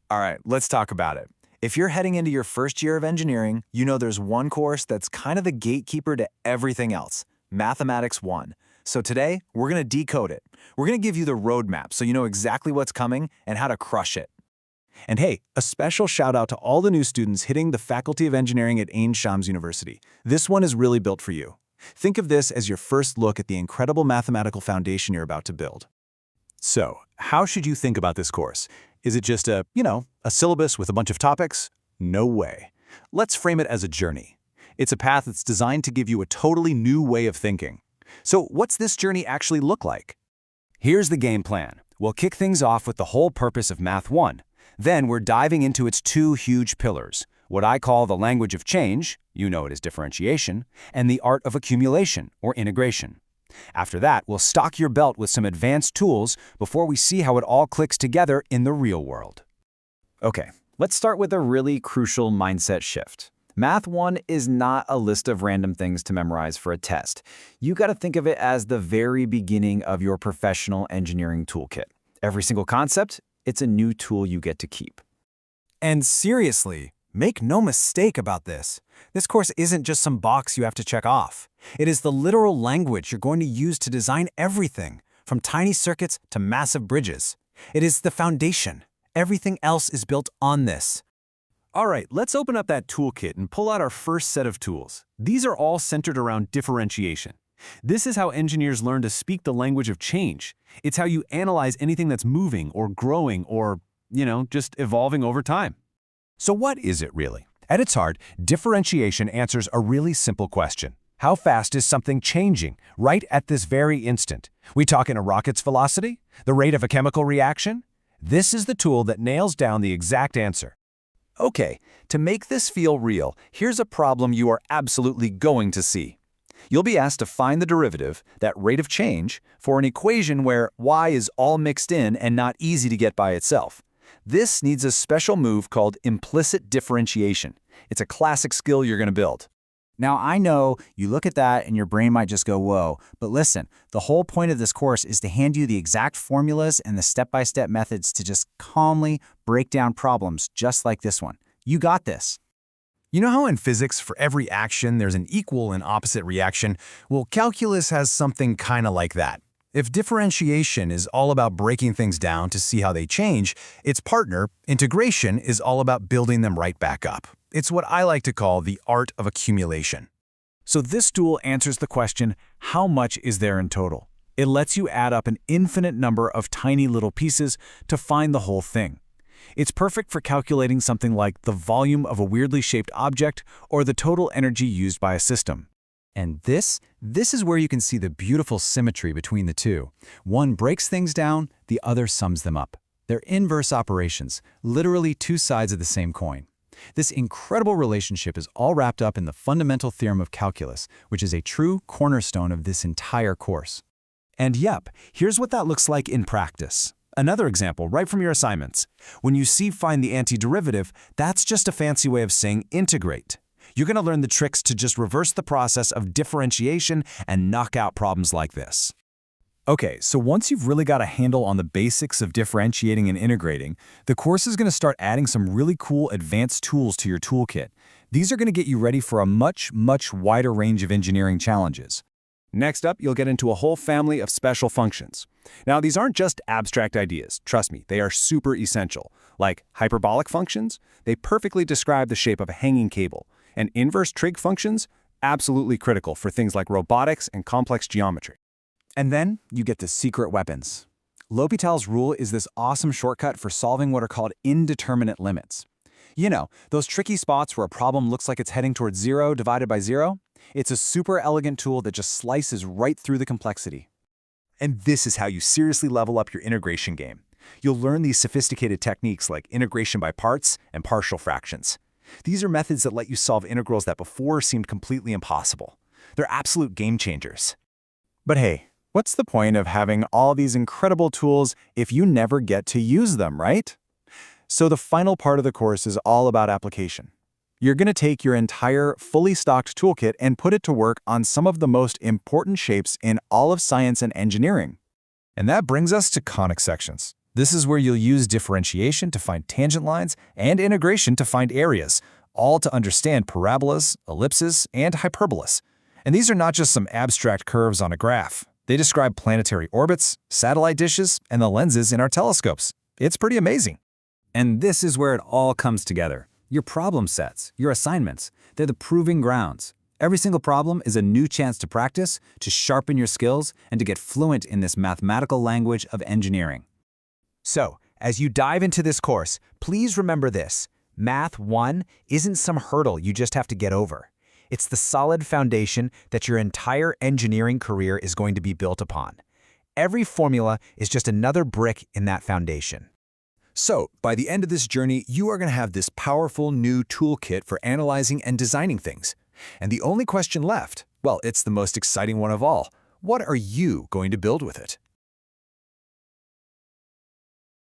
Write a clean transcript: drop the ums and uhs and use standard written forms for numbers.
All right, let's talk about it. If you're heading into your first year of engineering, you know there's one course that's kind of the gatekeeper to everything else, Mathematics 1. So today, we're going to decode it. We're going to give you the roadmap so you know exactly what's coming and how to crush it. And hey, a special shout out to all the new students hitting the Faculty of Engineering at Ain Shams University. This one is really built for you. Think of this as your first look at the incredible mathematical foundation you're about to build. So, how should you think about this course? Is it just a syllabus with a bunch of topics? No way. Let's frame it as a journey. It's a path that's designed to give you a totally new way of thinking. So, what's this journey actually look like? Here's the game plan. We'll kick things off with the whole purpose of Math 1. Then we're diving into its two huge pillars, what I call the language of change, you know it as differentiation, and the art of accumulation, or integration. After that, we'll stock your belt with some advanced tools before we see how it all clicks together in the real world. Okay, let's start with a really crucial mindset shift. Math 1 is not a list of random things to memorize for a test. You got to think of it as the very beginning of your professional engineering toolkit. Every single concept, it's a new tool you get to keep. And seriously, make no mistake about this. This course isn't just some box you have to check off. It is the literal language you're going to use to design everything, from tiny circuits to massive bridges. It is the foundation. Everything else is built on this. All right, let's open up that toolkit and pull out our first set of tools. These are all centered around differentiation. This is how engineers learn to speak the language of change. It's how you analyze anything that's moving or growing or, just evolving over time. So what is it really? At its heart, differentiation answers a really simple question. How fast is something changing right at this very instant? We talking a rocket's velocity? The rate of a chemical reaction? This is the tool that nails down the exact answer. Okay, to make this feel real, here's a problem you are absolutely going to see. You'll be asked to find the derivative, that rate of change, for an equation where y is all mixed in and not easy to get by itself. This needs a special move called implicit differentiation. It's a classic skill you're going to build. Now, I know you look at that and your brain might just go, whoa, but listen, the whole point of this course is to hand you the exact formulas and the step-by-step methods to just calmly break down problems just like this one. You got this. You know how in physics, for every action, there's an equal and opposite reaction? Well, calculus has something kind of like that. If differentiation is all about breaking things down to see how they change, its partner, integration, is all about building them right back up. It's what I like to call the art of accumulation. So this tool answers the question, how much is there in total? It lets you add up an infinite number of tiny little pieces to find the whole thing. It's perfect for calculating something like the volume of a weirdly shaped object or the total energy used by a system. And this is where you can see the beautiful symmetry between the two. One breaks things down, the other sums them up. They're inverse operations, literally two sides of the same coin. This incredible relationship is all wrapped up in the fundamental theorem of calculus, which is a true cornerstone of this entire course. And yep, here's what that looks like in practice. Another example, right from your assignments. When you see find the antiderivative, that's just a fancy way of saying integrate. You're going to learn the tricks to just reverse the process of differentiation and knock out problems like this. Okay, so once you've really got a handle on the basics of differentiating and integrating, the course is going to start adding some really cool advanced tools to your toolkit. These are going to get you ready for a much wider range of engineering challenges. Next up, you'll get into a whole family of special functions. Now, these aren't just abstract ideas. Trust me, they are super essential. Like hyperbolic functions, they perfectly describe the shape of a hanging cable. And inverse trig functions, absolutely critical for things like robotics and complex geometry. And then you get the secret weapons. L'Hopital's rule is this awesome shortcut for solving what are called indeterminate limits. You know, those tricky spots where a problem looks like it's heading towards 0 divided by 0? It's a super elegant tool that just slices right through the complexity. And this is how you seriously level up your integration game. You'll learn these sophisticated techniques like integration by parts and partial fractions. These are methods that let you solve integrals that before seemed completely impossible. They're absolute game changers. But hey, what's the point of having all these incredible tools if you never get to use them, right? So the final part of the course is all about application. You're going to take your entire fully stocked toolkit and put it to work on some of the most important shapes in all of science and engineering. And that brings us to conic sections. This is where you'll use differentiation to find tangent lines and integration to find areas, all to understand parabolas, ellipses, and hyperbolas. And these are not just some abstract curves on a graph. They describe planetary orbits, satellite dishes, and the lenses in our telescopes. It's pretty amazing. And this is where it all comes together. Your problem sets, your assignments, they're the proving grounds. Every single problem is a new chance to practice, to sharpen your skills, and to get fluent in this mathematical language of engineering. So, as you dive into this course, please remember this. Math 1 isn't some hurdle you just have to get over. It's the solid foundation that your entire engineering career is going to be built upon. Every formula is just another brick in that foundation. So, by the end of this journey, you are going to have this powerful new toolkit for analyzing and designing things. And the only question left, well, it's the most exciting one of all. What are you going to build with it?